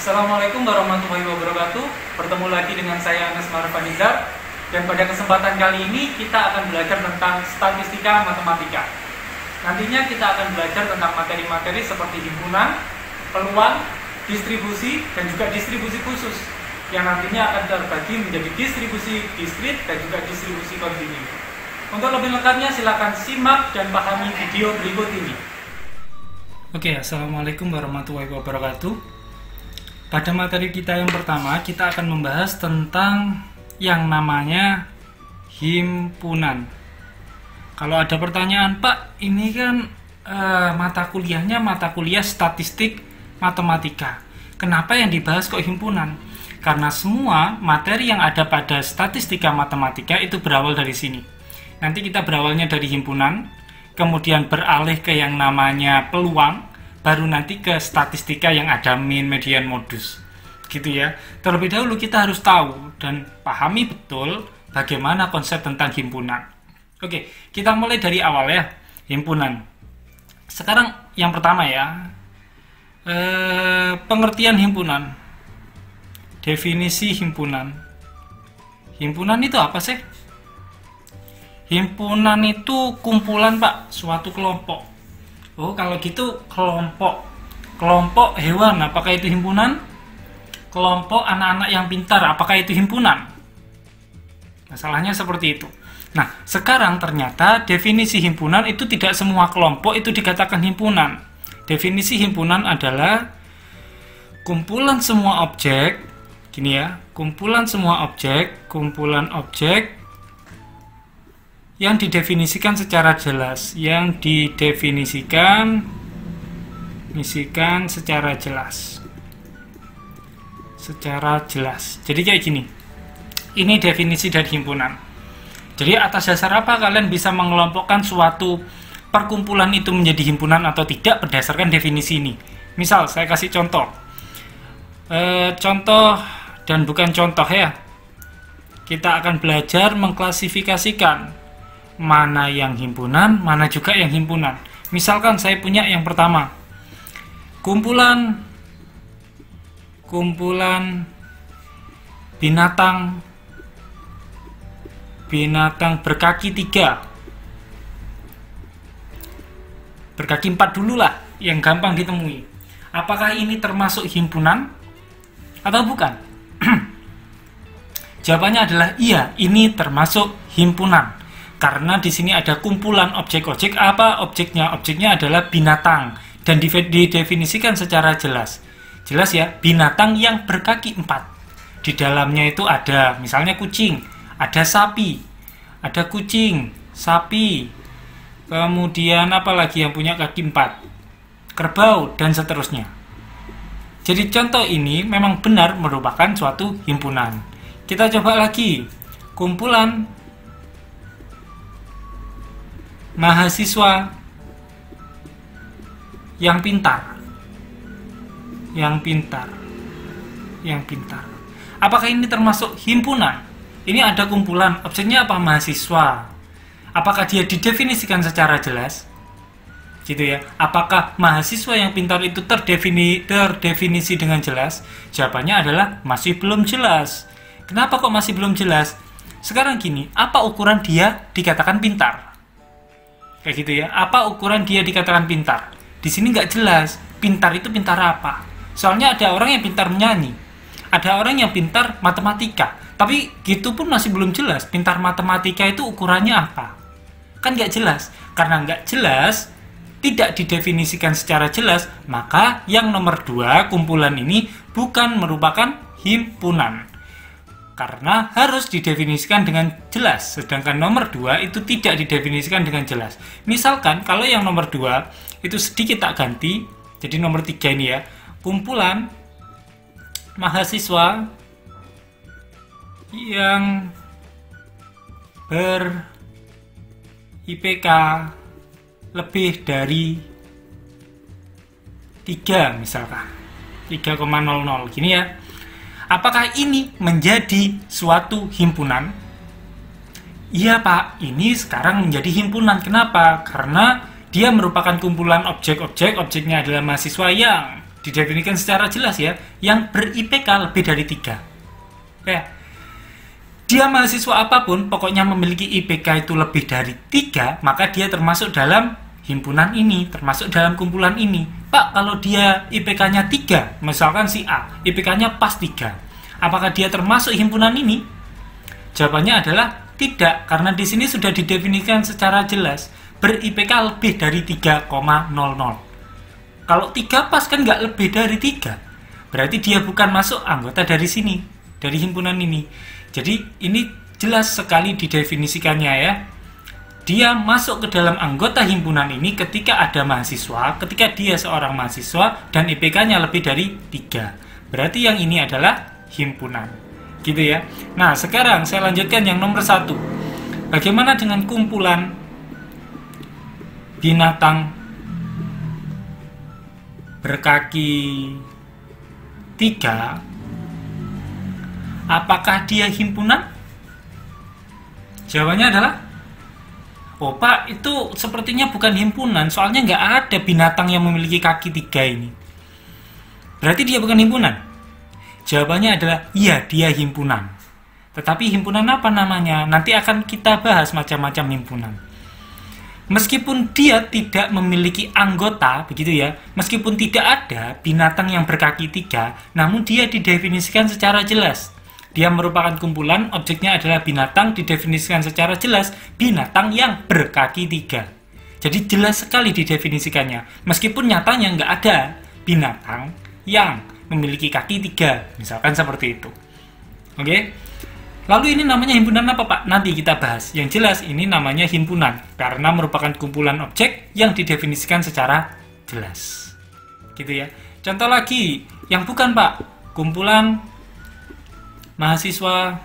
Assalamualaikum warahmatullahi wabarakatuh. Bertemu lagi dengan saya Anas Marfanizar. Dan pada kesempatan kali ini kita akan belajar tentang statistika matematika. Nantinya kita akan belajar tentang materi-materi seperti himpunan, peluang, distribusi, dan juga distribusi khusus yang nantinya akan terbagi menjadi distribusi diskrit dan juga distribusi kontinu. Untuk lebih lengkapnya silakan simak dan pahami video berikut ini. Oke, assalamualaikum warahmatullahi wabarakatuh. Pada materi kita yang pertama, kita akan membahas tentang yang namanya himpunan. Kalau ada pertanyaan, Pak, ini kan mata kuliahnya mata kuliah statistik matematika. Kenapa yang dibahas kok himpunan? Karena semua materi yang ada pada statistika matematika itu berawal dari sini. Nanti kita berawalnya dari himpunan, kemudian beralih ke yang namanya peluang, baru nanti ke statistika yang ada mean, median, modus. Gitu ya. Terlebih dahulu kita harus tahu dan pahami betul bagaimana konsep tentang himpunan. Oke, kita mulai dari awal ya, himpunan. Sekarang yang pertama ya, pengertian himpunan. Definisi himpunan. Himpunan itu apa sih? Himpunan itu kumpulan, Pak, suatu kelompok. Oh, kalau gitu kelompok. Kelompok hewan, apakah itu himpunan? Kelompok anak-anak yang pintar, apakah itu himpunan? Masalahnya seperti itu. Nah, sekarang ternyata definisi himpunan itu tidak semua kelompok itu dikatakan himpunan. Definisi himpunan adalah kumpulan semua objek, gini ya, kumpulan semua kumpulan objek yang didefinisikan secara jelas, secara jelas. Jadi kayak gini. Ini definisi dari himpunan. Jadi atas dasar apa kalian bisa mengelompokkan suatu perkumpulan itu menjadi himpunan atau tidak berdasarkan definisi ini. Misal saya kasih contoh. Contoh dan bukan contoh ya. Kita akan belajar mengklasifikasikan mana yang himpunan, mana juga yang himpunan. Misalkan saya punya yang pertama. Kumpulan binatang berkaki 3, berkaki 4 dulu lah yang gampang ditemui. Apakah ini termasuk himpunan atau bukan? Jawabannya adalah iya, ini termasuk himpunan karena di sini ada kumpulan objek-objek. Apa objeknya? Objeknya adalah binatang dan didefinisikan secara jelas ya, binatang yang berkaki 4. Di dalamnya itu ada misalnya kucing, ada sapi, ada kucing, sapi, kemudian apa lagi yang punya kaki 4? Kerbau, dan seterusnya. Jadi contoh ini memang benar merupakan suatu himpunan. Kita coba lagi, kumpulan mahasiswa yang pintar. Apakah ini termasuk himpunan? Ini ada kumpulan, objeknya apa? Mahasiswa. Apakah dia didefinisikan secara jelas? Gitu ya. Apakah mahasiswa yang pintar itu terdefinisi dengan jelas? Jawabannya adalah masih belum jelas. Kenapa kok masih belum jelas? Sekarang gini, apa ukuran dia dikatakan pintar? Kayak gitu ya. Apa ukuran dia dikatakan pintar? Di sini nggak jelas. Pintar itu pintar apa? Soalnya ada orang yang pintar menyanyi, ada orang yang pintar matematika, tapi gitu pun masih belum jelas pintar matematika itu ukurannya apa. Kan nggak jelas. Karena nggak jelas, tidak didefinisikan secara jelas, maka yang nomor 2, kumpulan ini bukan merupakan himpunan. Karena harus didefinisikan dengan jelas, sedangkan nomor 2 itu tidak didefinisikan dengan jelas. Misalkan kalau yang nomor 2 itu sedikit tak ganti, jadi nomor 3 ini ya, kumpulan mahasiswa yang ber-IPK lebih dari 3 misalkan 3,00 gini ya. Apakah ini menjadi suatu himpunan? Iya Pak, ini sekarang menjadi himpunan. Kenapa? Karena dia merupakan kumpulan objek-objek, objeknya adalah mahasiswa yang didefinisikan secara jelas ya, yang ber-IPK lebih dari 3. Oke. Dia mahasiswa apapun, pokoknya memiliki IPK itu lebih dari 3, maka dia termasuk dalam himpunan ini, termasuk dalam kumpulan ini. Pak, kalau dia IPK-nya 3, misalkan si A, IPK-nya pas 3, apakah dia termasuk himpunan ini? Jawabannya adalah tidak, karena di sini sudah didefinisikan secara jelas, ber-IPK lebih dari 3,00. Kalau 3 pas kan nggak lebih dari 3, berarti dia bukan masuk anggota dari sini, dari himpunan ini. Jadi ini jelas sekali didefinisikannya ya. Dia masuk ke dalam anggota himpunan ini ketika ada mahasiswa, ketika dia seorang mahasiswa dan IPK-nya lebih dari 3. Berarti yang ini adalah himpunan. Gitu ya. Nah, sekarang saya lanjutkan yang nomor 1. Bagaimana dengan kumpulan binatang berkaki 3? Apakah dia himpunan? Jawabannya adalah, oh Pak, itu sepertinya bukan himpunan, soalnya nggak ada binatang yang memiliki kaki 3 ini. Berarti dia bukan himpunan? Jawabannya adalah, iya, dia himpunan. Tetapi himpunan apa namanya? Nanti akan kita bahas macam-macam himpunan. Meskipun dia tidak memiliki anggota, begitu ya, meskipun tidak ada binatang yang berkaki 3, namun dia didefinisikan secara jelas. Dia merupakan kumpulan, objeknya adalah binatang, didefinisikan secara jelas, binatang yang berkaki 3. Jadi jelas sekali didefinisikannya, meskipun nyatanya nggak ada binatang yang memiliki kaki 3, misalkan seperti itu. Oke? Lalu ini namanya himpunan apa Pak? Nanti kita bahas. Yang jelas ini namanya himpunan, karena merupakan kumpulan objek yang didefinisikan secara jelas. Gitu ya. Contoh lagi, yang bukan Pak, kumpulan mahasiswa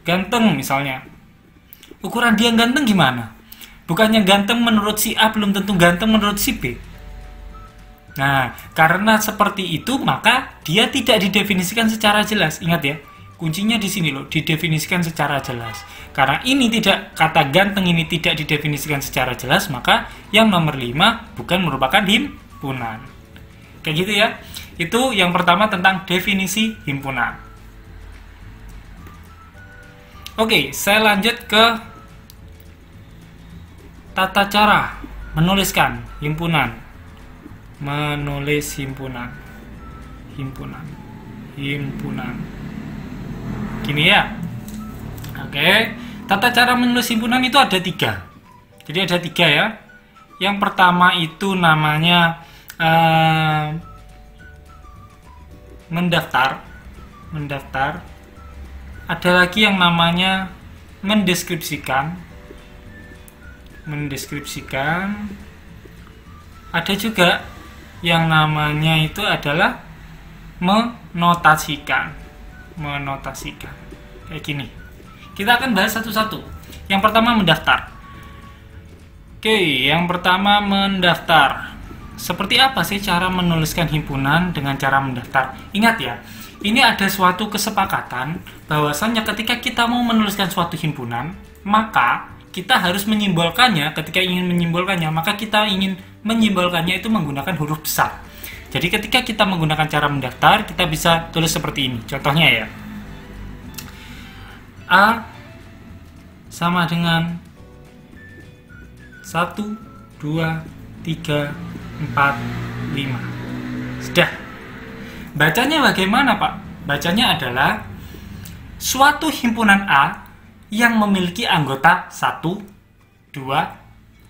ganteng misalnya. Ukuran dia ganteng gimana? Bukannya ganteng menurut si A belum tentu ganteng menurut si B. Nah, karena seperti itu maka dia tidak didefinisikan secara jelas. Ingat ya, kuncinya di sini loh, didefinisikan secara jelas. Karena ini tidak, kata ganteng ini tidak didefinisikan secara jelas, maka yang nomor 5 bukan merupakan himpunan. Kayak gitu ya. Itu yang pertama tentang definisi himpunan. Oke, saya lanjut ke tata cara menuliskan himpunan. Menulis himpunan. Gini ya. Oke, tata cara menulis himpunan itu ada 3. Jadi ada 3 ya. Yang pertama itu namanya mendaftar. Ada lagi yang namanya mendeskripsikan. Ada juga yang namanya itu adalah menotasikan. Kayak gini. Kita akan bahas satu-satu. Yang pertama mendaftar. Oke, yang pertama mendaftar. Seperti apa sih cara menuliskan himpunan dengan cara mendaftar? Ingat ya, ini ada suatu kesepakatan bahwasannya ketika kita mau menuliskan suatu himpunan, maka kita harus menyimbolkannya. Ketika ingin menyimbolkannya, maka kita ingin menyimbolkannya itu menggunakan huruf besar. Jadi ketika kita menggunakan cara mendaftar, kita bisa tulis seperti ini. Contohnya ya, A sama dengan 1, 2, 3, 4, 5. Sudah. Bacanya bagaimana Pak? Bacanya adalah suatu himpunan A yang memiliki anggota 1, 2,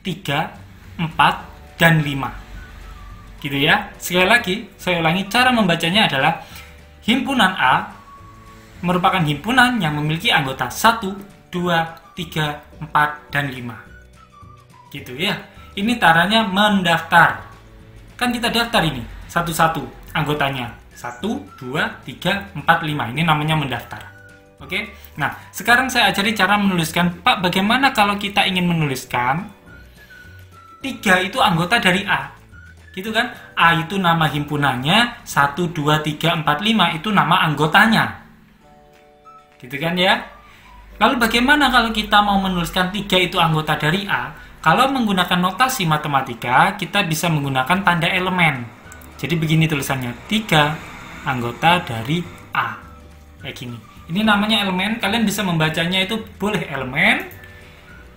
3, 4, dan 5. Gitu ya. Sekali lagi, saya ulangi, cara membacanya adalah himpunan A merupakan himpunan yang memiliki anggota 1, 2, 3, 4, dan 5. Gitu ya. Ini caranya mendaftar. Kan kita daftar ini satu-satu anggotanya. 1, 2, 3, 4, 5. Ini namanya mendaftar. Oke. Nah, sekarang saya ajari cara menuliskan. Pak, bagaimana kalau kita ingin menuliskan 3 itu anggota dari A? Gitu kan? A itu nama himpunannya, 1, 2, 3, 4, 5 itu nama anggotanya. Gitu kan ya? Lalu bagaimana kalau kita mau menuliskan 3 itu anggota dari A? Kalau menggunakan notasi matematika, kita bisa menggunakan tanda elemen. Jadi begini tulisannya, 3 anggota dari A. Kayak gini. Ini namanya elemen, kalian bisa membacanya itu boleh elemen.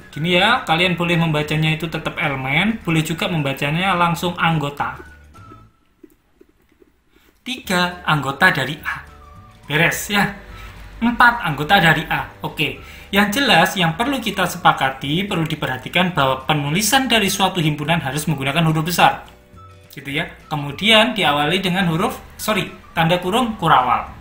Gini ya, kalian boleh membacanya itu tetap elemen, boleh juga membacanya langsung anggota. 3 anggota dari A. Beres ya. 4 anggota dari A. Oke, yang jelas yang perlu kita sepakati, perlu diperhatikan bahwa penulisan dari suatu himpunan harus menggunakan huruf besar. Gitu ya. Kemudian diawali dengan tanda kurung kurawal.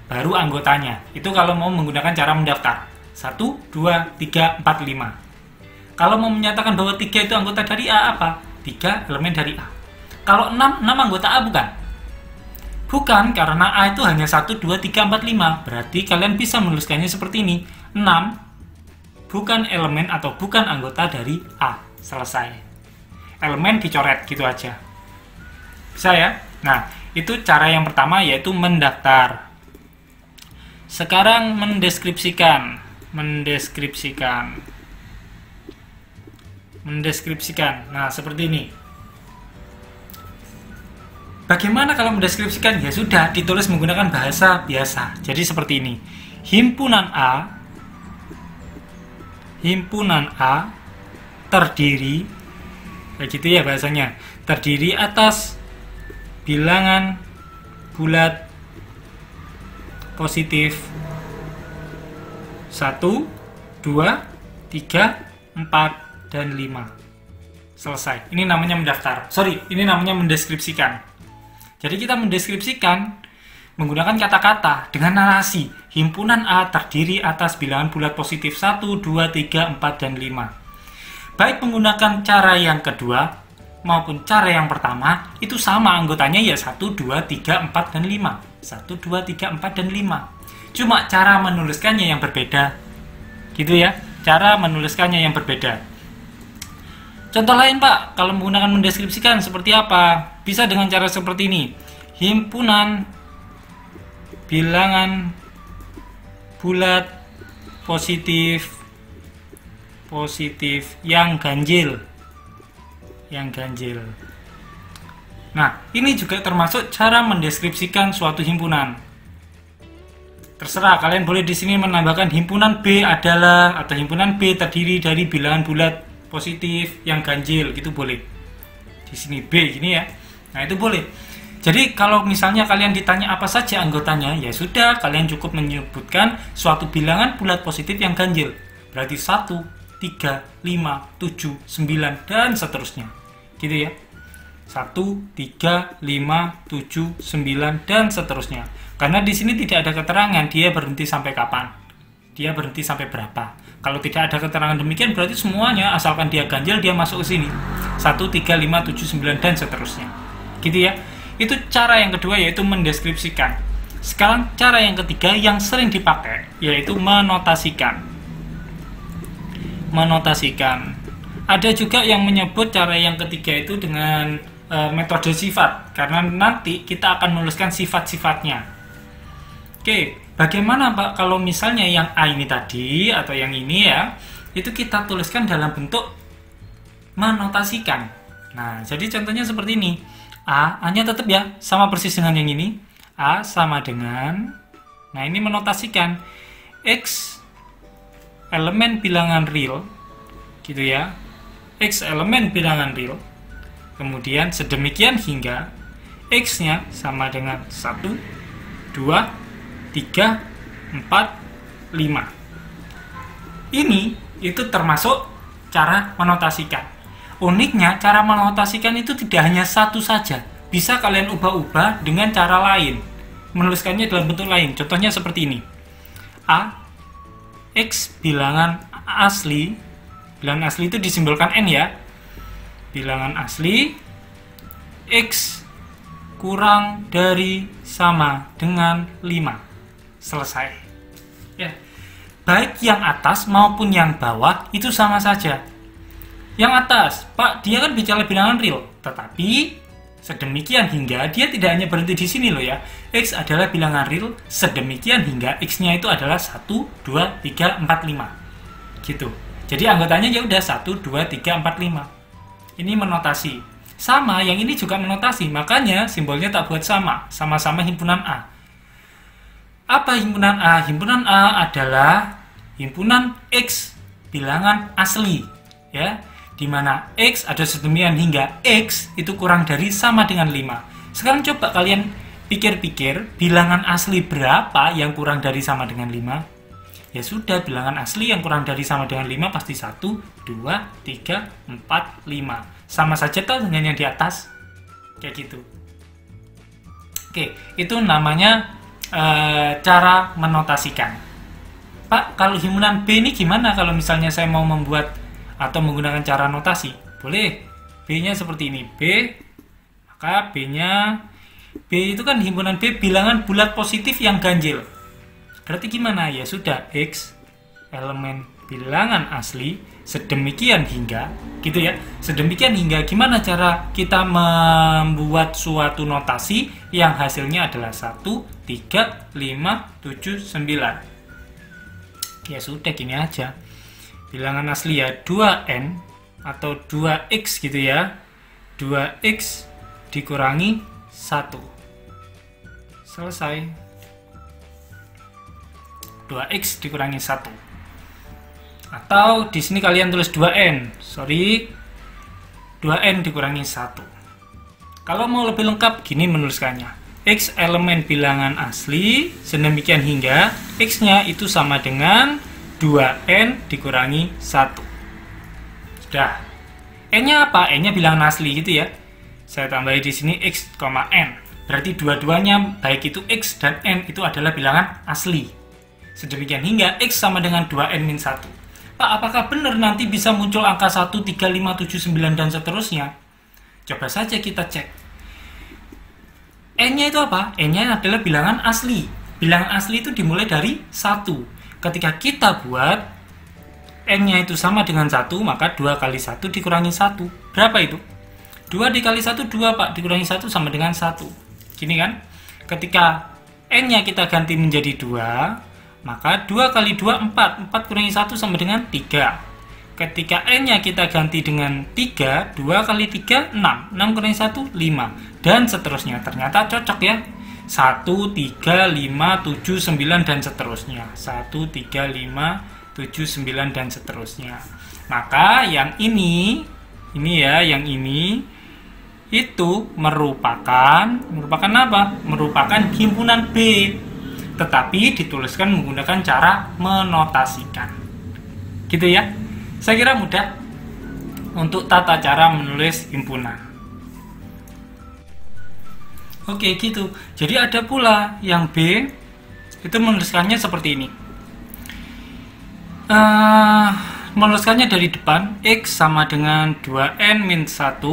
Baru anggotanya. Itu kalau mau menggunakan cara mendaftar. 1, 2, 3, 4, 5. Kalau mau menyatakan bahwa 3 itu anggota dari A apa? 3 elemen dari A. Kalau 6 anggota A bukan? Bukan, karena A itu hanya 1, 2, 3, 4, 5. Berarti kalian bisa menuliskannya seperti ini. 6 bukan elemen atau bukan anggota dari A. Selesai. Elemen dicoret, gitu aja. Bisa ya? Nah, itu cara yang pertama, yaitu mendaftar. Sekarang mendeskripsikan. Nah, seperti ini. Bagaimana kalau mendeskripsikan? Ya sudah, ditulis menggunakan bahasa biasa. Jadi seperti ini. Himpunan A terdiri, kayak gitu ya bahasanya, terdiri atas bilangan bulat positif 1, 2, 3, 4, dan 5. Selesai. Ini namanya mendaftar. Ini namanya mendeskripsikan. Jadi kita mendeskripsikan menggunakan kata-kata dengan narasi. Himpunan A terdiri atas bilangan bulat positif 1, 2, 3, 4, dan 5. Baik menggunakan cara yang kedua maupun cara yang pertama, itu sama anggotanya ya 1, 2, 3, 4, dan 5. 1, 2, 3, 4, dan 5. Cuma cara menuliskannya yang berbeda. Gitu ya, cara menuliskannya yang berbeda. Contoh lain Pak, kalau menggunakan mendeskripsikan seperti apa? Bisa dengan cara seperti ini. Himpunan bilangan bulat positif yang ganjil. Nah, ini juga termasuk cara mendeskripsikan suatu himpunan. Terserah, kalian boleh di sini menambahkan himpunan B adalah, atau himpunan B terdiri dari bilangan bulat positif yang ganjil, gitu boleh. Di sini B gini ya. Nah, itu boleh. Jadi kalau misalnya kalian ditanya apa saja anggotanya, ya sudah, kalian cukup menyebutkan suatu bilangan bulat positif yang ganjil. Berarti 1, 3, 5, 7, 9, dan seterusnya. Gitu ya. 1, 3, 5, 7, 9, dan seterusnya. Karena di sini tidak ada keterangan dia berhenti sampai kapan. Dia berhenti sampai berapa. Kalau tidak ada keterangan demikian, berarti semuanya asalkan dia ganjil, dia masuk ke sini. 1, 3, 5, 7, 9, dan seterusnya. Gitu ya. Itu cara yang kedua, yaitu mendeskripsikan. Sekarang cara yang ketiga yang sering dipakai, yaitu menotasikan. Ada juga yang menyebut cara yang ketiga itu dengan metode sifat, karena nanti kita akan menuliskan sifat-sifatnya. Oke, bagaimana Pak kalau misalnya yang A ini tadi atau yang ini ya, itu kita tuliskan dalam bentuk menotasikan. Nah, jadi contohnya seperti ini. A-nya tetap ya, sama persis dengan yang ini. A sama dengan, nah ini menotasikan X elemen bilangan real, gitu ya. X elemen bilangan real. Kemudian sedemikian hingga X-nya sama dengan 1, 2, 3, 4, 5. Ini itu termasuk cara menotasikan. Uniknya cara menotasikan itu tidak hanya satu saja. Bisa kalian ubah-ubah dengan cara lain. Menuliskannya dalam bentuk lain. Contohnya seperti ini. A, X bilangan asli. Bilangan asli itu disimbolkan N ya. Bilangan asli X kurang dari sama dengan 5. Selesai. Ya. Baik yang atas maupun yang bawah itu sama saja. Yang atas, Pak, dia kan bicara bilangan real, tetapi Sedemikian hingga dia tidak hanya berhenti di sini loh ya. X adalah bilangan real sedemikian hingga X-nya itu adalah 1, 2, 3, 4, 5. Gitu. Jadi anggotanya ya udah 1, 2, 3, 4, 5. Ini menotasi. Sama, yang ini juga menotasi. Makanya simbolnya tak buat sama. Sama-sama himpunan A. Apa himpunan A? Himpunan A adalah himpunan X bilangan asli, ya. Di mana X ada sedemikian hingga X itu kurang dari sama dengan 5. Sekarang coba kalian pikir-pikir, bilangan asli berapa yang kurang dari sama dengan 5? Ya sudah, bilangan asli yang kurang dari sama dengan 5 pasti 1, 2, 3, 4, 5. Sama saja tuh dengan yang di atas. Kayak gitu. Oke, itu namanya cara menotasikan. Pak, kalau himpunan B ini gimana kalau misalnya saya mau membuat atau menggunakan cara notasi? Boleh. B-nya seperti ini. B, maka B-nya, B itu kan himpunan B bilangan bulat positif yang ganjil. Berarti gimana? Ya sudah, X elemen bilangan asli sedemikian hingga, gitu ya. Sedemikian hingga gimana cara kita membuat suatu notasi yang hasilnya adalah 1, 3, 5, 7, 9. Ya sudah, gini aja. Bilangan asli ya 2n atau 2x gitu ya. 2x dikurangi 1. Selesai. 2x dikurangi 1. Atau di sini kalian tulis 2n. Sorry. 2n dikurangi 1. Kalau mau lebih lengkap gini menuliskannya. X elemen bilangan asli sedemikian hingga x-nya itu sama dengan 2n dikurangi 1. Sudah. N-nya apa? N-nya bilangan asli gitu ya. Saya tambahin di sini x, n. Berarti dua-duanya baik itu x dan n itu adalah bilangan asli. Sedemikian hingga x sama dengan 2n min 1. Pak, apakah benar nanti bisa muncul angka 1, 3, 5, 7, 9 dan seterusnya? Coba saja kita cek. N-nya itu apa? N-nya adalah bilangan asli. Bilangan asli itu dimulai dari 1. Ketika kita buat N-nya itu sama dengan 1, maka 2 kali 1 dikurangi 1. Berapa itu? 2 dikali 1, 2 Pak. Dikurangi 1 sama dengan 1. Gini kan? Ketika N-nya kita ganti menjadi 2, maka 2 kali 2, 4. 4 kurangi 1 sama dengan 3. Ketika N-nya kita ganti dengan 3, 2 kali 3, 6. 6 kurangi 1, 5. Dan seterusnya. Ternyata cocok ya. 1, 3, 5, 7, 9, dan seterusnya. 1, 3, 5, 7, 9, dan seterusnya. Maka yang ini ya, yang ini itu merupakan apa? Merupakan himpunan B. Tetapi dituliskan menggunakan cara menotasikan. Gitu ya. Saya kira mudah untuk tata cara menulis himpunan. Oke, gitu. Jadi ada pula yang B itu menuliskannya seperti ini. Menuliskannya dari depan, X sama dengan 2n min 1.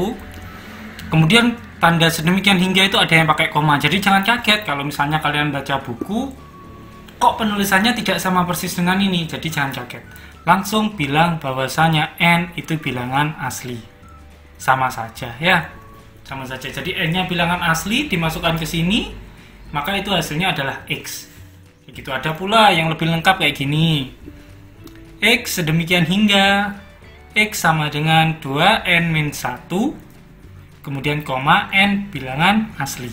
Kemudian tanda sedemikian hingga itu ada yang pakai koma. Jadi jangan kaget kalau misalnya kalian baca buku, kok penulisannya tidak sama persis dengan ini. Jadi jangan kaget. Langsung bilang bahwasanya n itu bilangan asli. Sama saja ya. Sama saja. Jadi n-nya bilangan asli dimasukkan ke sini, maka itu hasilnya adalah x. Begitu. Ada pula yang lebih lengkap kayak gini. X sedemikian hingga x sama dengan 2n min 1, kemudian koma n bilangan asli.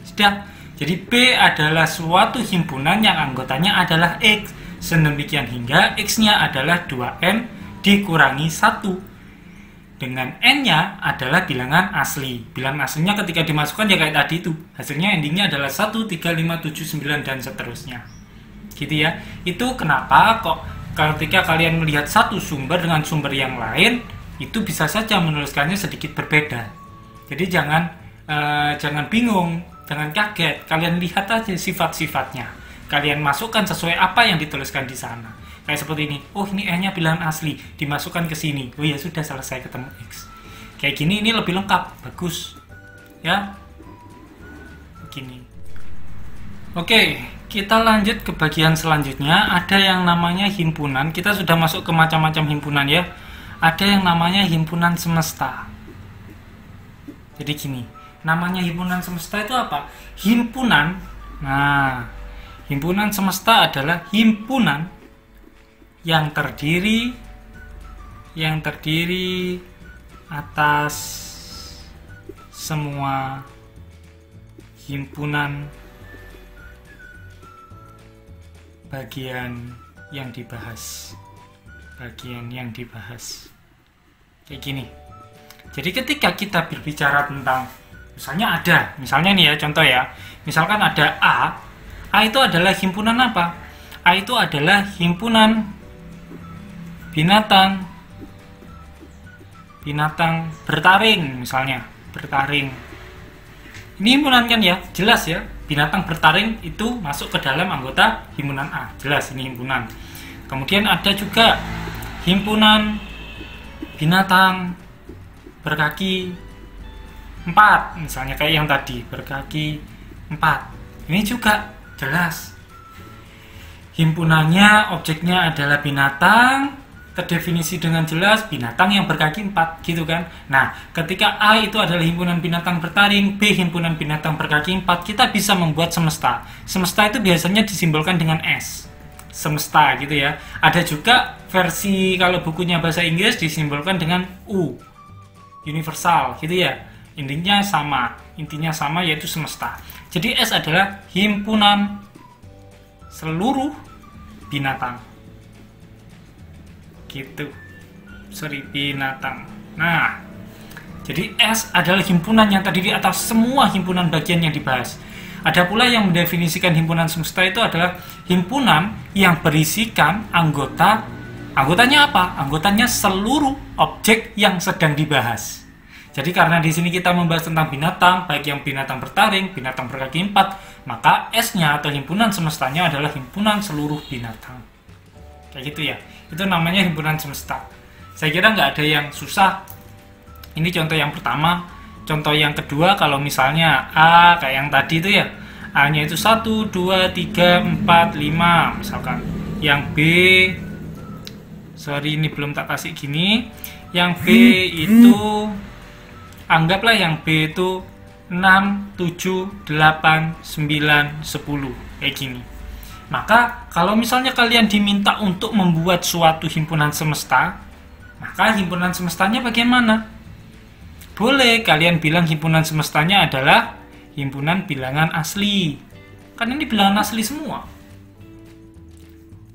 Sudah. Jadi B adalah suatu himpunan yang anggotanya adalah x. Sedemikian hingga x-nya adalah 2n dikurangi 1. Dengan n-nya adalah bilangan asli. Bilangan aslinya ketika dimasukkan ya kayak tadi itu. Hasilnya endingnya adalah 1, 3, 5, 7, 9, dan seterusnya. Gitu ya. Itu kenapa kok ketika kalian melihat satu sumber dengan sumber yang lain, itu bisa saja menuliskannya sedikit berbeda. Jadi jangan bingung, jangan kaget. Kalian lihat aja sifat-sifatnya. Kalian masukkan sesuai apa yang dituliskan di sana. Kayak seperti ini. Oh, ini N-nya bilangan asli. Dimasukkan ke sini. Oh ya sudah, selesai ketemu X. Kayak gini ini lebih lengkap. Bagus. Ya. Begini. Oke, kita lanjut ke bagian selanjutnya. Ada yang namanya himpunan. Kita sudah masuk ke macam-macam himpunan ya. Ada yang namanya himpunan semesta. Jadi gini, namanya himpunan semesta itu apa? Himpunan. Nah, himpunan semesta adalah himpunan yang terdiri atas semua himpunan bagian yang dibahas. Kayak gini. Jadi ketika kita berbicara tentang, misalnya nih ya, contoh ya, misalkan ada A itu adalah himpunan apa? A itu adalah himpunan binatang bertaring, misalnya, bertaring. Ini himpunan kan ya, jelas ya, binatang bertaring itu masuk ke dalam anggota himpunan A, jelas ini himpunan. Kemudian ada juga himpunan binatang berkaki 4, misalnya kayak yang tadi, berkaki 4. Ini juga jelas. Himpunannya, objeknya adalah binatang, terdefinisi dengan jelas, binatang yang berkaki 4, gitu kan. Nah, ketika A itu adalah himpunan binatang bertaring, B himpunan binatang berkaki 4, kita bisa membuat semesta. Semesta itu biasanya disimbolkan dengan S. Semesta gitu ya. Ada juga versi kalau bukunya bahasa Inggris disimbolkan dengan U. Universal gitu ya. Intinya sama yaitu semesta. Jadi S adalah himpunan seluruh binatang. Gitu. Binatang. Nah, jadi S adalah himpunan yang terdiri atas semua himpunan bagian yang dibahas. Ada pula yang mendefinisikan himpunan semesta itu adalah himpunan yang berisikan anggotanya apa? Anggotanya seluruh objek yang sedang dibahas. Jadi karena di sini kita membahas tentang binatang, baik yang binatang bertaring, binatang berkaki 4, maka S-nya atau himpunan semestanya adalah himpunan seluruh binatang. Kayak gitu ya. Itu namanya himpunan semesta. Saya kira nggak ada yang susah. Ini contoh yang pertama. Contoh yang kedua, kalau misalnya A kayak yang tadi itu ya, A-nya itu 1, 2, 3, 4, 5 misalkan. Yang B, sorry ini belum tak kasih gini. Yang B itu, anggaplah yang B itu 6, 7, 8, 9, 10 kayak gini. Maka kalau misalnya kalian diminta untuk membuat suatu himpunan semesta, maka himpunan semestanya bagaimana? Boleh kalian bilang himpunan semestanya adalah himpunan bilangan asli. Kan ini bilangan asli semua.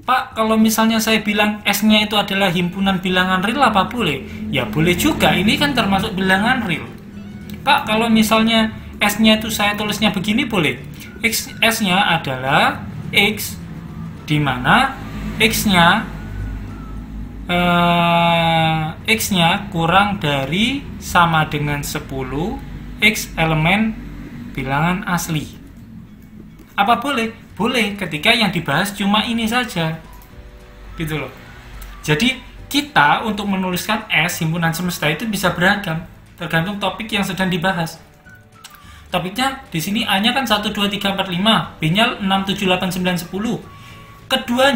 Pak, kalau misalnya saya bilang S-nya itu adalah himpunan bilangan real, apa boleh? Ya boleh juga, ini kan termasuk bilangan real. Pak, kalau misalnya S-nya itu saya tulisnya begini, boleh? S-nya adalah X, di mana X-nya kurang dari sama dengan 10 X elemen bilangan asli. Apa boleh? Boleh ketika yang dibahas cuma ini saja. Gitu loh. Jadi kita untuk menuliskan S himpunan semesta itu bisa beragam, tergantung topik yang sedang dibahas. Topiknya di sini A-nya kan 1, 2, 3, 4, 5, B-nya 6, 7, 8, 9, 10. Kedua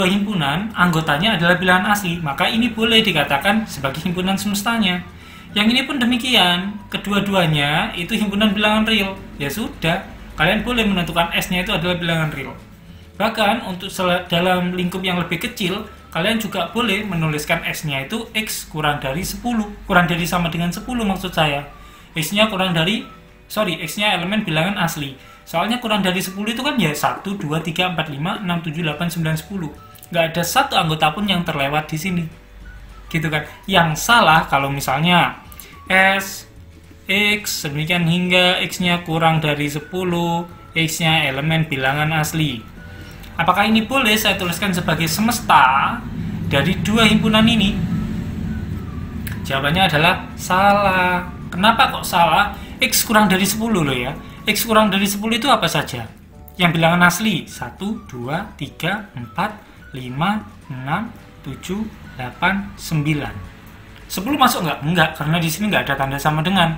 himpunan anggotanya adalah bilangan asli, maka ini boleh dikatakan sebagai himpunan semestanya. Yang ini pun demikian, kedua-duanya itu himpunan bilangan real. Ya sudah, kalian boleh menentukan S-nya itu adalah bilangan real. Bahkan untuk dalam lingkup yang lebih kecil, kalian juga boleh menuliskan S-nya itu X kurang dari 10, kurang dari sama dengan 10 maksud saya. X-nya X-nya elemen bilangan asli. Soalnya kurang dari 10 itu kan ya 1, 2, 3, 4, 5, 6, 7, 8, 9, 10. Nggak ada satu anggota pun yang terlewat di sini. Gitu kan. Yang salah kalau misalnya S, X, demikian hingga X-nya kurang dari 10, X-nya elemen bilangan asli. Apakah ini boleh saya tuliskan sebagai semesta dari dua himpunan ini? Jawabannya adalah salah. Kenapa kok salah? X kurang dari 10 loh ya. X kurang dari 10 itu apa saja? Yang bilangan asli 1, 2, 3, 4, 5, 6, 7, 8, 9. 10 masuk nggak? Enggak, karena di sini nggak ada tanda sama dengan.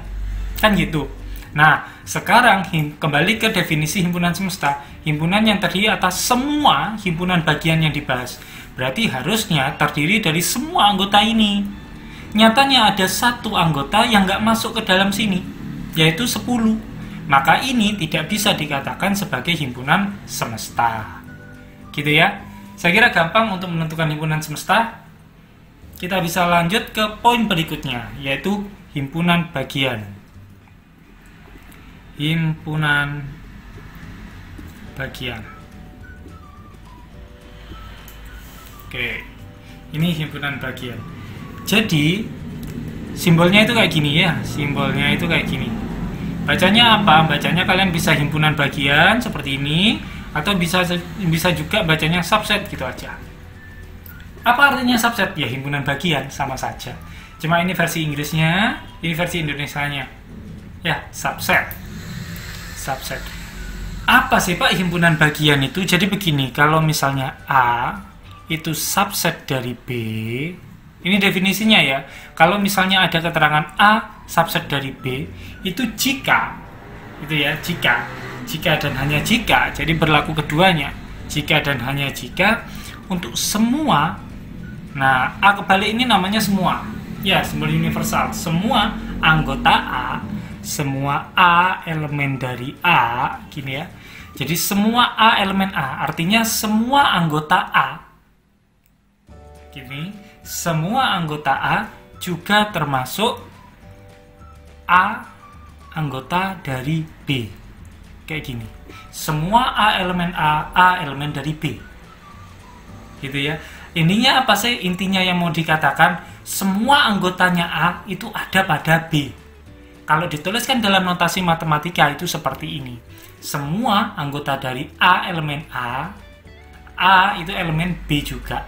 Kan gitu. Nah, sekarang kembali ke definisi himpunan semesta. Himpunan yang terdiri atas semua himpunan bagian yang dibahas. Berarti harusnya terdiri dari semua anggota ini. Nyatanya ada satu anggota yang nggak masuk ke dalam sini. yaitu 10. Maka ini tidak bisa dikatakan sebagai himpunan semesta. Gitu ya. Saya kira gampang untuk menentukan himpunan semesta. Kita bisa lanjut ke poin berikutnya, yaitu himpunan bagian. Himpunan bagian. Oke, ini himpunan bagian. Jadi, simbolnya itu kayak gini ya. Simbolnya itu kayak gini. Bacanya apa? Bacanya kalian bisa himpunan bagian seperti ini, atau bisa juga bacanya subset gitu aja. Apa artinya subset? Ya himpunan bagian, sama saja. Cuma ini versi Inggrisnya, ini versi Indonesianya. Ya, subset. Subset. Apa sih Pak himpunan bagian itu? Jadi begini, kalau misalnya A itu subset dari B, ini definisinya ya. Kalau misalnya ada keterangan A subset dari B, itu jika, itu ya, jika dan hanya jika, jadi berlaku keduanya, jika dan hanya jika untuk semua. Nah, A kebalik ini namanya semua. Ya, simbol universal. Semua anggota A, semua A elemen dari A, gini ya. Jadi semua A elemen A, artinya semua anggota A. Gini, semua anggota A juga termasuk A anggota dari B. Kayak gini. Semua A elemen dari B. Gitu ya. Intinya apa sih? Intinya yang mau dikatakan, semua anggotanya A itu ada pada B. Kalau dituliskan dalam notasi matematika itu seperti ini. Semua anggota dari A elemen A itu elemen B juga.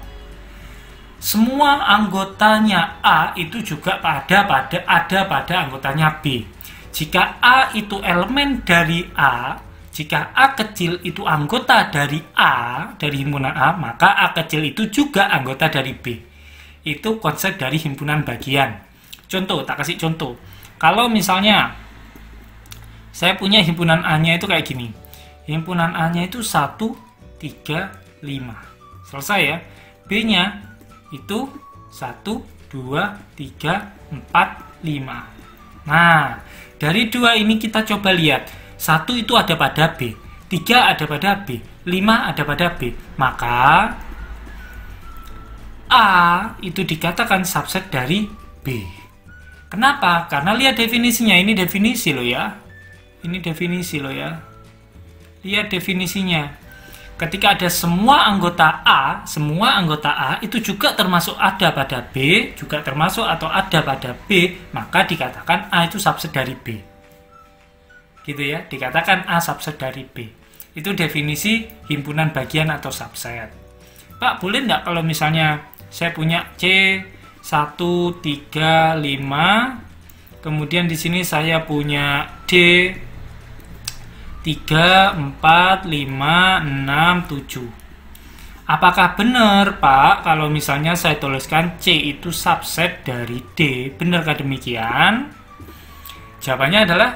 Semua anggotanya A itu juga ada pada anggotanya B. Jika A itu elemen dari A, jika A kecil itu anggota dari A, dari himpunan A, maka A kecil itu juga anggota dari B. Itu konsep dari himpunan bagian. Contoh, tak kasih contoh. Kalau misalnya saya punya himpunan A-nya itu kayak gini. Himpunan A-nya itu 1, 3, 5. Selesai ya. B-nya itu 1, 2, 3, 4, 5. Nah, dari dua ini kita coba lihat. 1 itu ada pada B, 3 ada pada B, 5 ada pada B. Maka A itu dikatakan subset dari B. Kenapa? Karena lihat definisinya. Ini definisi loh ya. Ini definisi loh ya. Lihat definisinya. Ketika ada semua anggota A itu juga termasuk ada pada B, juga termasuk atau ada pada B, maka dikatakan A itu subset dari B. Gitu ya, dikatakan A subset dari B. Itu definisi himpunan bagian atau subset. Pak, boleh nggak kalau misalnya saya punya C 1, 3, 5, kemudian di sini saya punya D 3, 4, 5, 6, 7. Apakah benar Pak kalau misalnya saya tuliskan C itu subset dari D? Benarkah demikian? Jawabannya adalah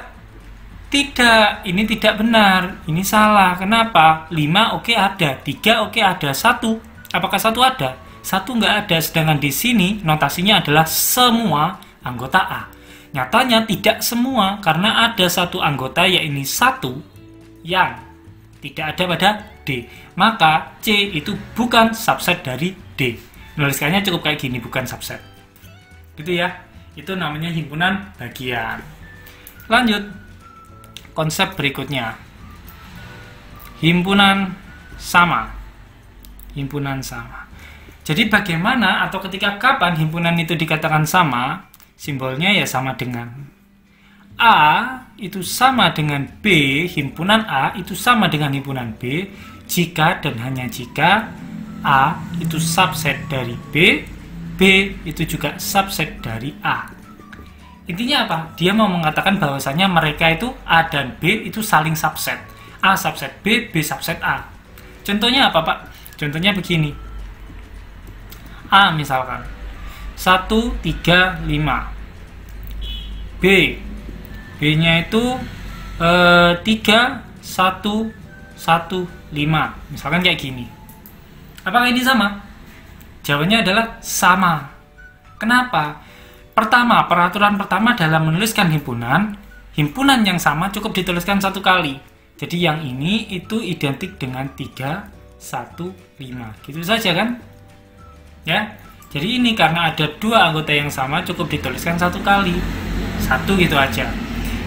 tidak, ini tidak benar, ini salah. Kenapa? 5 oke ada, 3 oke ada, 1. Apakah 1 ada? 1 nggak ada, sedangkan di sini notasinya adalah semua anggota A. Nyatanya tidak semua, karena ada satu anggota yaitu 1 yang tidak ada pada D. Maka C itu bukan subset dari D. Menuliskannya cukup kayak gini, bukan subset. Gitu ya, itu namanya himpunan bagian. Lanjut. Konsep berikutnya, himpunan sama. Himpunan sama. Jadi bagaimana atau ketika kapan himpunan itu dikatakan sama? Simbolnya ya sama dengan A itu sama dengan B, himpunan A itu sama dengan himpunan B, jika dan hanya jika A itu subset dari B, B itu juga subset dari A. Intinya apa? Dia mau mengatakan bahwasanya mereka itu A dan B itu saling subset. A subset B, B subset A. Contohnya apa Pak? Contohnya begini. A misalkan 1, 3, 5. B, B-nya itu 3, 1, 1, 5. Misalkan kayak gini. Apakah ini sama? Jawabannya adalah sama. Kenapa? Pertama, peraturan pertama dalam menuliskan himpunan, himpunan yang sama cukup dituliskan satu kali. Jadi yang ini itu identik dengan 3, 1, 5. Gitu saja kan? Ya. Jadi ini karena ada dua anggota yang sama cukup dituliskan satu kali. Satu gitu aja.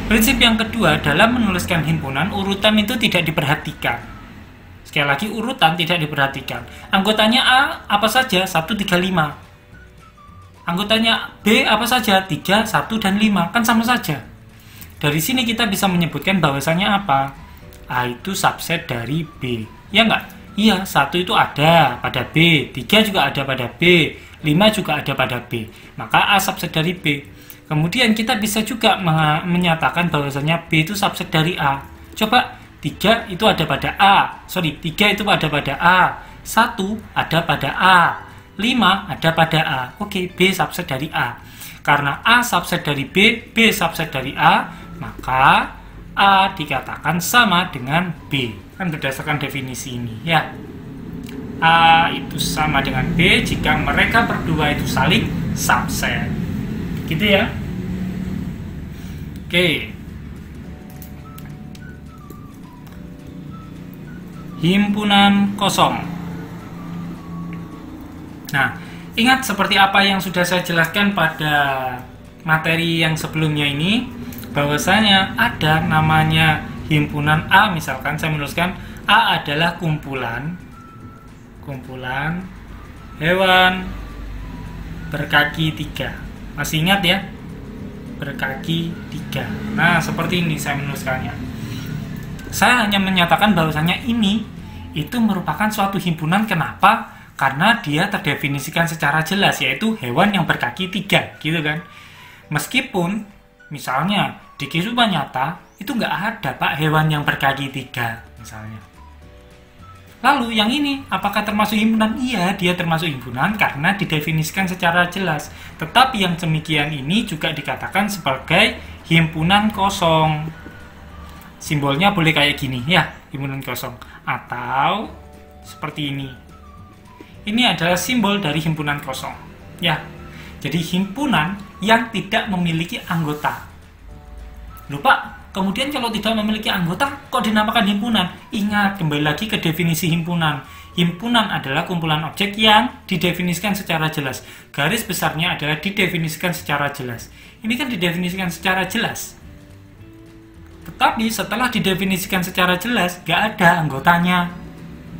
Prinsip yang kedua, dalam menuliskan himpunan, urutan itu tidak diperhatikan. Sekali lagi, urutan tidak diperhatikan. Anggotanya A apa saja? 1, 3, 5. Anggotanya B apa saja? 3, 1, dan 5. Kan sama saja. Dari sini kita bisa menyebutkan bahwasannya apa? A itu subset dari B. Ya enggak? Iya, 1 itu ada pada B, 3 juga ada pada B, 5 juga ada pada B. Maka A subset dari B. Kemudian kita bisa juga menyatakan bahwasannya B itu subset dari A. Coba, 3 itu ada pada A. 3 itu ada pada A. 1 ada pada A. 5 ada pada A. Oke, B subset dari A. Karena A subset dari B, B subset dari A, maka A dikatakan sama dengan B. Kan berdasarkan definisi ini ya. A itu sama dengan B jika mereka berdua itu saling subset. Gitu ya. Oke. Himpunan kosong. Nah, ingat seperti apa yang sudah saya jelaskan pada materi yang sebelumnya ini, bahwasanya ada namanya himpunan A. Misalkan saya menuliskan A adalah kumpulan hewan berkaki 3. Masih ingat ya? Berkaki 3. Nah, seperti ini saya menuliskannya. Saya hanya menyatakan bahwasanya ini itu merupakan suatu himpunan. Kenapa? Karena dia terdefinisikan secara jelas, yaitu hewan yang berkaki 3, gitu kan. Meskipun misalnya di kehidupan nyata itu nggak ada Pak hewan yang berkaki 3 misalnya. Lalu yang ini apakah termasuk himpunan? Iya, dia termasuk himpunan karena didefinisikan secara jelas. Tetapi yang demikian ini juga dikatakan sebagai himpunan kosong. Simbolnya boleh kayak gini ya, himpunan kosong. Atau seperti ini. Ini adalah simbol dari himpunan kosong. Ya, jadi himpunan yang tidak memiliki anggota. Lupa, kemudian kalau tidak memiliki anggota, kok dinamakan himpunan? Ingat, kembali lagi ke definisi himpunan. Himpunan adalah kumpulan objek yang didefinisikan secara jelas. Garis besarnya adalah didefinisikan secara jelas. Ini kan didefinisikan secara jelas. Tetapi setelah didefinisikan secara jelas, nggak ada anggotanya.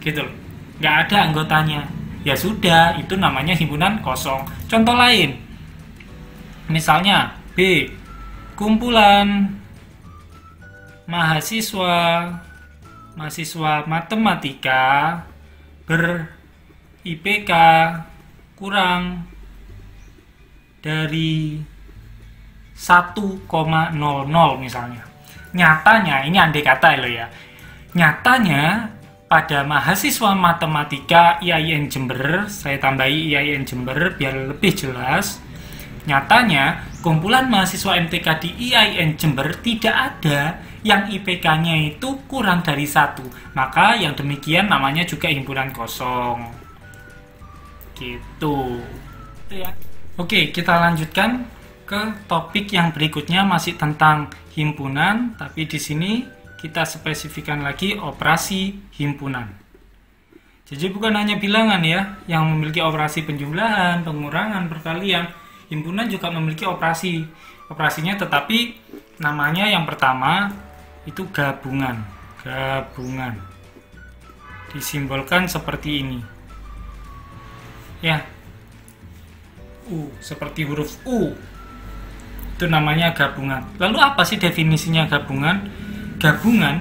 Gitu loh. Nggak ada anggotanya. Ya sudah, itu namanya himpunan kosong. Contoh lain. Misalnya, B. Kumpulan mahasiswa matematika ber-IPK kurang dari 1,00 misalnya. Nyatanya, ini andai kata loh ya. Nyatanya pada mahasiswa matematika IAIN Jember, saya tambahi IAIN Jember biar lebih jelas. Nyatanya, kumpulan mahasiswa MTK di IAIN Jember tidak ada yang IPK-nya itu kurang dari 1. Maka yang demikian namanya juga himpunan kosong. Gitu. Itu ya. Oke, kita lanjutkan ke topik yang berikutnya, masih tentang himpunan, tapi di sini kita spesifikkan lagi operasi himpunan. Jadi bukan hanya bilangan ya yang memiliki operasi penjumlahan, pengurangan, perkalian. Himpunan juga memiliki operasinya, tetapi namanya yang pertama itu gabungan. Disimbolkan seperti ini. Ya. Seperti huruf U. Itu namanya gabungan. Lalu apa sih definisinya gabungan? Gabungan,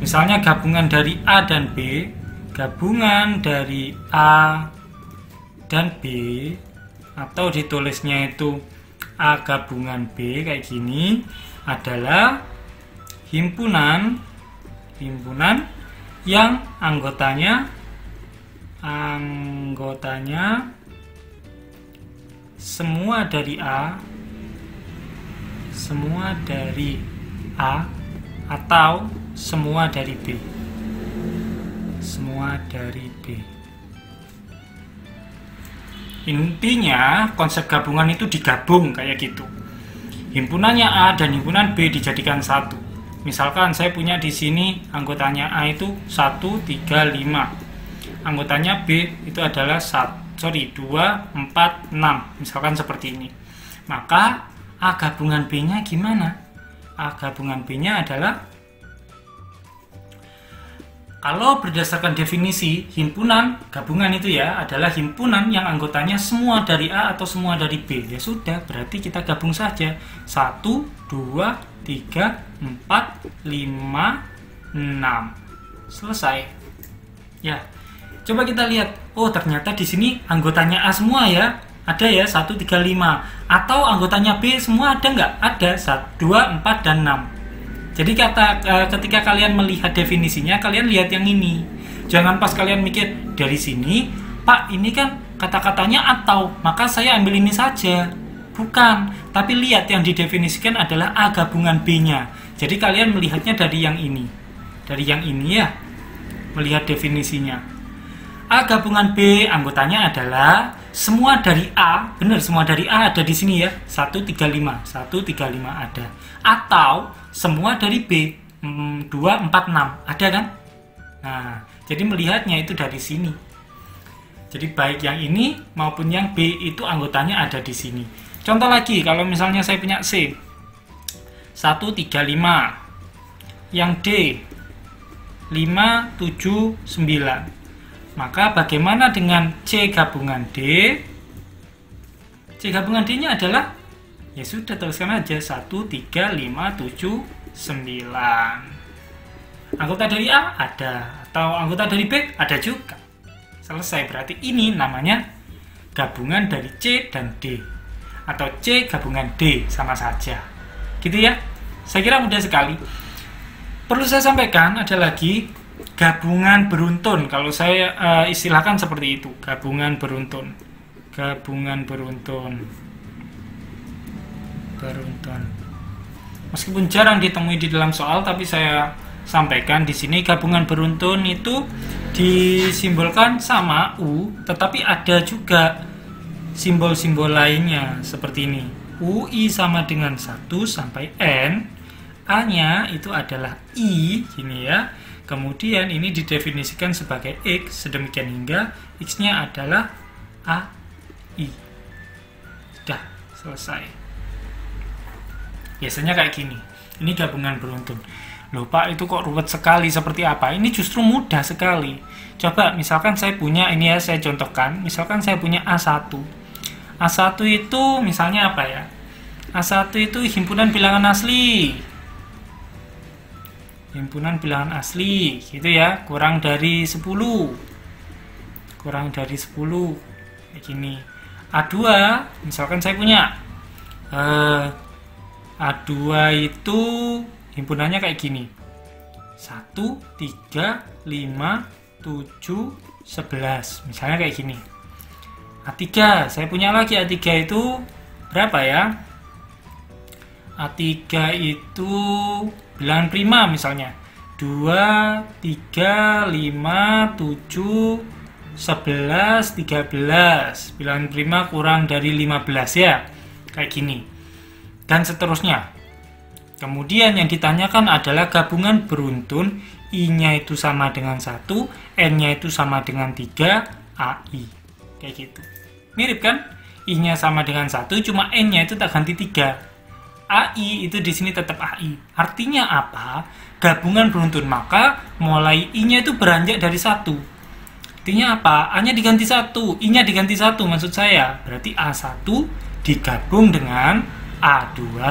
misalnya gabungan dari A dan B, gabungan dari A dan B, atau ditulisnya itu A gabungan B kayak gini, adalah himpunan yang anggotanya semua dari A atau semua dari B. Intinya konsep gabungan itu digabung kayak gitu. himpunannya A dan himpunan B dijadikan satu. Misalkan saya punya di sini anggotanya A itu 1, 3, 5. Anggotanya B itu adalah 2, 4, 6. Misalkan seperti ini. Maka A gabungan B-nya gimana? A gabungan B-nya adalah, kalau berdasarkan definisi himpunan gabungan itu ya adalah himpunan yang anggotanya semua dari A atau semua dari B. Ya sudah, berarti kita gabung saja. 1, 2, 3, 4, 5, 6. Selesai. Ya. Coba kita lihat. Oh, ternyata di sini anggotanya A semua ya. Ada ya 1, 3, 5. Atau anggotanya B semua ada nggak? Ada 1, 2, 4, dan 6. Jadi ketika kalian melihat definisinya, kalian lihat yang ini. Jangan pas kalian mikir dari sini, Pak, ini kan kata-katanya atau, maka saya ambil ini saja. Bukan, tapi lihat yang didefinisikan adalah A gabungan B-nya. Jadi kalian melihatnya dari yang ini. Dari yang ini ya, melihat definisinya. A gabungan B, anggotanya adalah semua dari A. Benar, semua dari A ada di sini ya. 1, 3, 5. 1, 3, 5 ada. Atau semua dari B, 2, 4, 6. Ada kan? Nah, jadi melihatnya itu dari sini. Jadi baik yang ini maupun yang B itu anggotanya ada di sini. Contoh lagi, kalau misalnya saya punya C 1, 3, 5. Yang D 5, 7, 9. Maka bagaimana dengan C gabungan D? C gabungan D-nya adalah, ya sudah, tuliskan aja 1, 3, 5, 7, 9. Anggota dari A ada, atau anggota dari B ada juga. Selesai, berarti ini namanya gabungan dari C dan D. Atau C gabungan D, sama saja. Gitu ya. Saya kira mudah sekali. Perlu saya sampaikan ada lagi gabungan beruntun. Kalau saya istilahkan seperti itu, gabungan beruntun. Gabungan beruntun. Meskipun jarang ditemui di dalam soal, tapi saya sampaikan di sini gabungan beruntun itu disimbolkan sama U, tetapi ada juga simbol-simbol lainnya seperti ini. UI sama dengan 1 sampai N, A-nya itu adalah I, gini ya. Kemudian ini didefinisikan sebagai X, sedemikian hingga X-nya adalah AI. Sudah, selesai. Biasanya kayak gini. Ini gabungan beruntun. Loh Pak, itu kok ruwet sekali, seperti apa? Ini justru mudah sekali. Coba, misalkan saya punya, ini ya saya contohkan. Misalkan saya punya A1. A1 itu misalnya apa ya? A1 itu himpunan bilangan asli. Himpunan bilangan asli, gitu ya, kurang dari 10. Kurang dari 10. Kayak gini. A2, misalkan saya punya A2 itu himpunannya kayak gini. 1, 3, 5, 7, 11. Misalnya kayak gini. A3, saya punya lagi A3 itu berapa ya? A3 itu bilangan prima misalnya 2, 3, 5, 7, 11, 13. Bilangan prima kurang dari 15 ya. Kayak gini. Dan seterusnya. Kemudian yang ditanyakan adalah gabungan beruntun. I-nya itu sama dengan 1, N-nya itu sama dengan 3, AI. Kayak gitu. Mirip kan? I-nya sama dengan 1, cuma N-nya itu tak ganti 3. AI itu di sini tetap AI. Artinya apa? Gabungan beruntun. Maka mulai I-nya itu beranjak dari 1. Artinya apa? A-nya diganti 1, I-nya diganti 1 maksud saya. Berarti A1 digabung dengan A2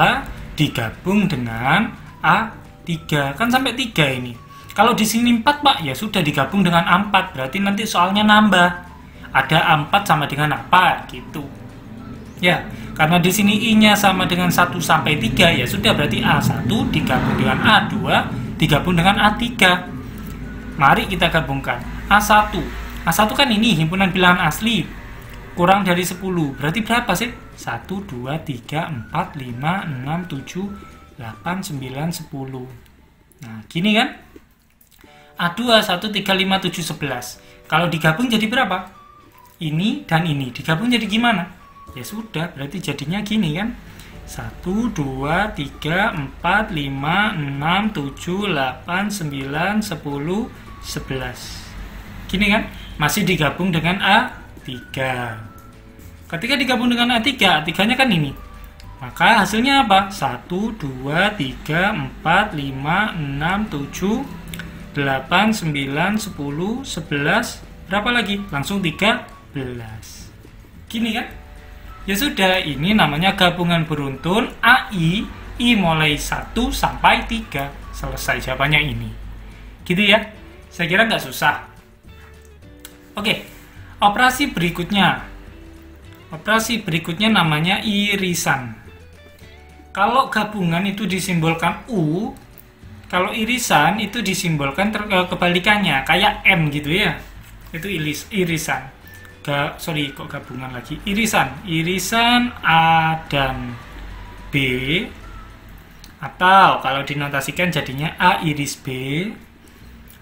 digabung dengan A3. Kan sampai 3 ini. Kalau di sini 4, Pak, ya sudah digabung dengan A4. Berarti nanti soalnya nambah. Ada A4 sama dengan apa? Gitu. Ya, karena di sini I-nya sama dengan 1 sampai 3, ya sudah berarti A1 digabung dengan A2 digabung dengan A3. Mari kita gabungkan. A1. A1 kan ini himpunan bilangan asli. Kurang dari 10. Berarti berapa sih? 1, 2, 3, 4, 5, 6, 7, 8, 9, 10. Nah, gini kan? A2, 1, 3, 5, 7, 11. Kalau digabung jadi berapa? Ini dan ini. Digabung jadi gimana? Ya sudah, berarti jadinya gini kan? 1, 2, 3, 4, 5, 6, 7, 8, 9, 10, 11. Gini kan? Masih digabung dengan A3. Ketika digabung dengan A3, A3-nya kan ini. Maka hasilnya apa? 1, 2, 3, 4, 5, 6, 7, 8, 9, 10, 11. Berapa lagi? Langsung 13. Gini kan? Ya sudah, ini namanya gabungan beruntun AI, I mulai 1 sampai 3. Selesai jawabannya ini. Gitu ya? Saya kira nggak susah. Oke, operasi berikutnya. Operasi berikutnya namanya irisan. Kalau gabungan itu disimbolkan U, kalau irisan itu disimbolkan kebalikannya, kayak M gitu ya. Itu irisan. Kok gabungan lagi? Irisan A dan B, atau kalau dinotasikan jadinya A iris B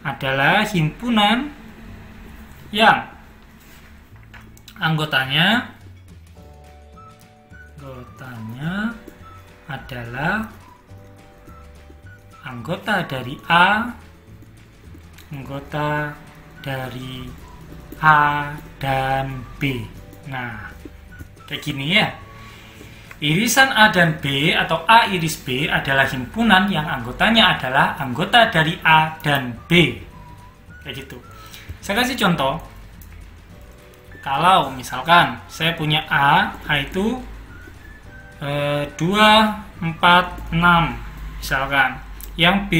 adalah himpunan yang anggotanya adalah anggota dari A, anggota dari A dan B. Nah, kayak gini ya. Irisan A dan B atau A iris B adalah himpunan yang anggotanya adalah anggota dari A dan B. Kayak gitu. Saya kasih contoh. Kalau misalkan saya punya A itu 2, 4, 6 misalkan. Yang B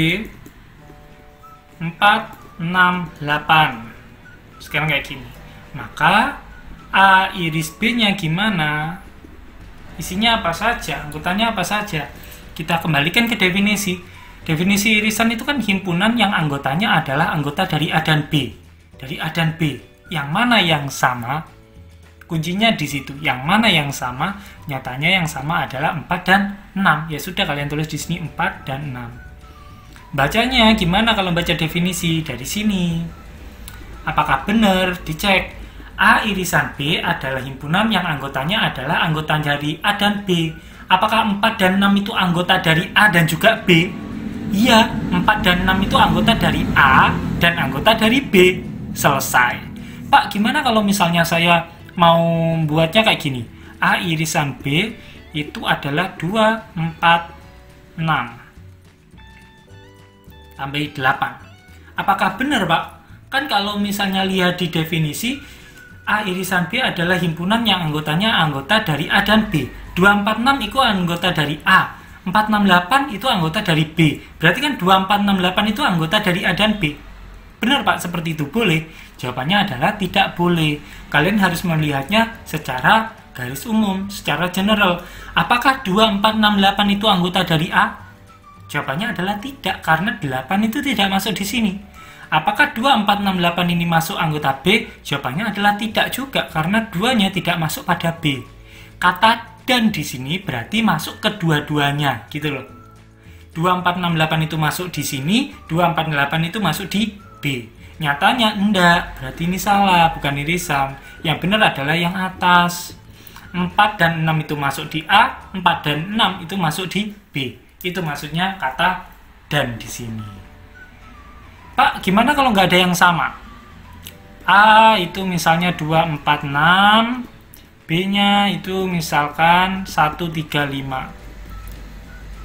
4, 6, 8. Sekarang kayak gini. Maka A iris B-nya gimana? Isinya apa saja? Anggotanya apa saja? Kita kembalikan ke definisi. Definisi irisan itu kan himpunan yang anggotanya adalah anggota dari A dan B. Dari A dan B. Yang mana yang sama? Kuncinya di situ. Yang mana yang sama? Nyatanya yang sama adalah 4 dan 6. Ya sudah, kalian tulis di sini 4 dan 6. Bacanya gimana kalau baca definisi? Dari sini. Apakah benar? Dicek. A irisan B adalah himpunan yang anggotanya adalah anggota dari A dan B. Apakah 4 dan 6 itu anggota dari A dan juga B? Iya, 4 dan 6 itu anggota dari A dan anggota dari B. Selesai. Pak, gimana kalau misalnya saya mau buatnya kayak gini? A irisan B itu adalah 2, 4, 6. Tambah 8. Apakah benar, Pak? Kan kalau misalnya lihat di definisi, A irisan B adalah himpunan yang anggotanya anggota dari A dan B. 246 itu anggota dari A. 468 itu anggota dari B. Berarti kan 2468 itu anggota dari A dan B. Benar, Pak, seperti itu boleh? Jawabannya adalah tidak boleh. Kalian harus melihatnya secara garis umum, secara general. Apakah 2468 itu anggota dari A? Jawabannya adalah tidak, karena 8 itu tidak masuk di sini. Apakah 2468 ini masuk anggota B? Jawabannya adalah tidak juga, karena duanya tidak masuk pada B. Kata dan di sini berarti masuk kedua-duanya, gitu loh. 2468 itu masuk di sini, 248 itu masuk di B. Nyatanya enggak, berarti ini salah, bukan irisan. Yang benar adalah yang atas. 4 dan 6 itu masuk di A, 4 dan 6 itu masuk di B. Itu maksudnya kata dan di sini. Pak, gimana kalau nggak ada yang sama? A itu misalnya 246, B-nya itu misalkan 135,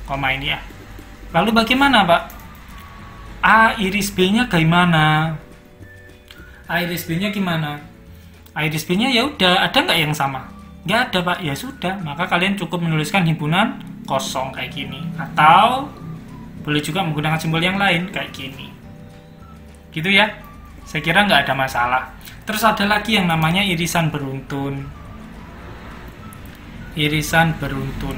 koma ini ya. Lalu bagaimana, Pak? A iris B-nya gimana? A iris B-nya gimana? A iris B-nya ya udah, ada nggak yang sama? Nggak ada, Pak. Ya sudah, maka kalian cukup menuliskan himpunan kosong kayak gini. Atau boleh juga menggunakan simbol yang lain kayak gini. Gitu ya, saya kira nggak ada masalah. Terus ada lagi yang namanya irisan beruntun. Irisan beruntun.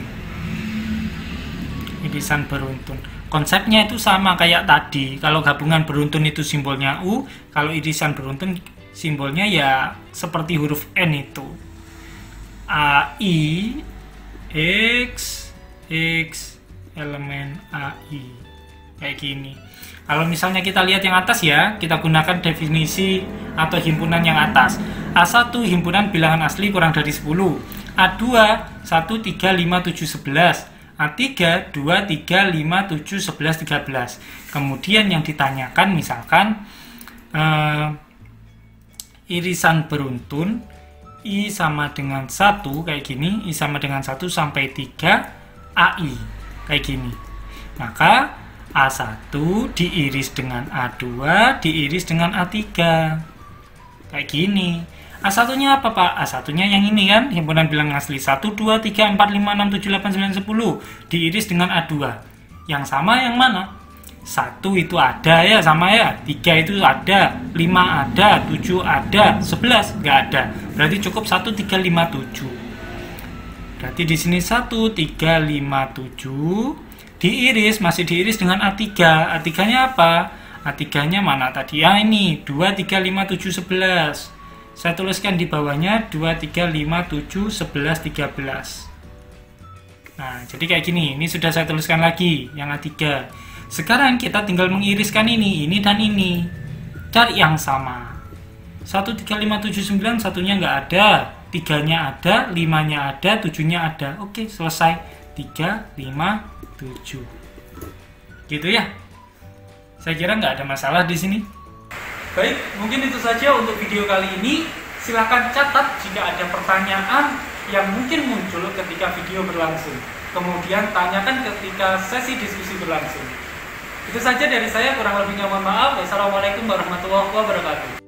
Irisan beruntun. Konsepnya itu sama kayak tadi. Kalau gabungan beruntun itu simbolnya U, kalau irisan beruntun simbolnya ya seperti huruf N itu. AI, X, X, elemen AI. Kayak gini. Kalau misalnya kita lihat yang atas ya, kita gunakan definisi atau himpunan yang atas. A1 himpunan bilangan asli kurang dari 10. A2 1, 3, 5, 7, 11. A3 2, 3, 5, 7, 11, 13. Kemudian yang ditanyakan misalkan irisan beruntun I sama dengan 1 kayak gini, I sama dengan 1 sampai 3 AI kayak gini. Maka A1 diiris dengan A2 diiris dengan A3 kayak gini. A1 nya apa Pak? A1 nya yang ini kan, himpunan bilangan asli 1, 2, 3, 4, 5, 6, 7, 8, 9, 10 diiris dengan A2. Yang sama yang mana? 1 itu ada ya, sama ya. 3 itu ada, 5 ada, 7 ada, 11 nggak ada. Berarti cukup 1, 3, 5, 7. Berarti di sini 1, 3, 5, 7 diiris, masih diiris dengan A3. A3 nya apa? A3 nya mana tadi? Ya ini 2, 3, 5, 7, 11. Saya tuliskan di bawahnya 2, 3, 5, 7, 11, 13. Nah, jadi kayak gini. Ini sudah saya tuliskan lagi yang A3. Sekarang kita tinggal mengiriskan ini dan ini. Cari yang sama. 1, 3, 5, 7, 9, satunya nggak ada. 3-nya ada, 5-nya ada, 7-nya ada. Oke, selesai. 3, 5, 7. Gitu ya. Saya kira nggak ada masalah di sini. Baik, mungkin itu saja untuk video kali ini. Silahkan catat jika ada pertanyaan yang mungkin muncul ketika video berlangsung. Kemudian tanyakan ketika sesi diskusi berlangsung. Itu saja dari saya, kurang lebihnya mohon maaf. Wassalamualaikum warahmatullahi wabarakatuh.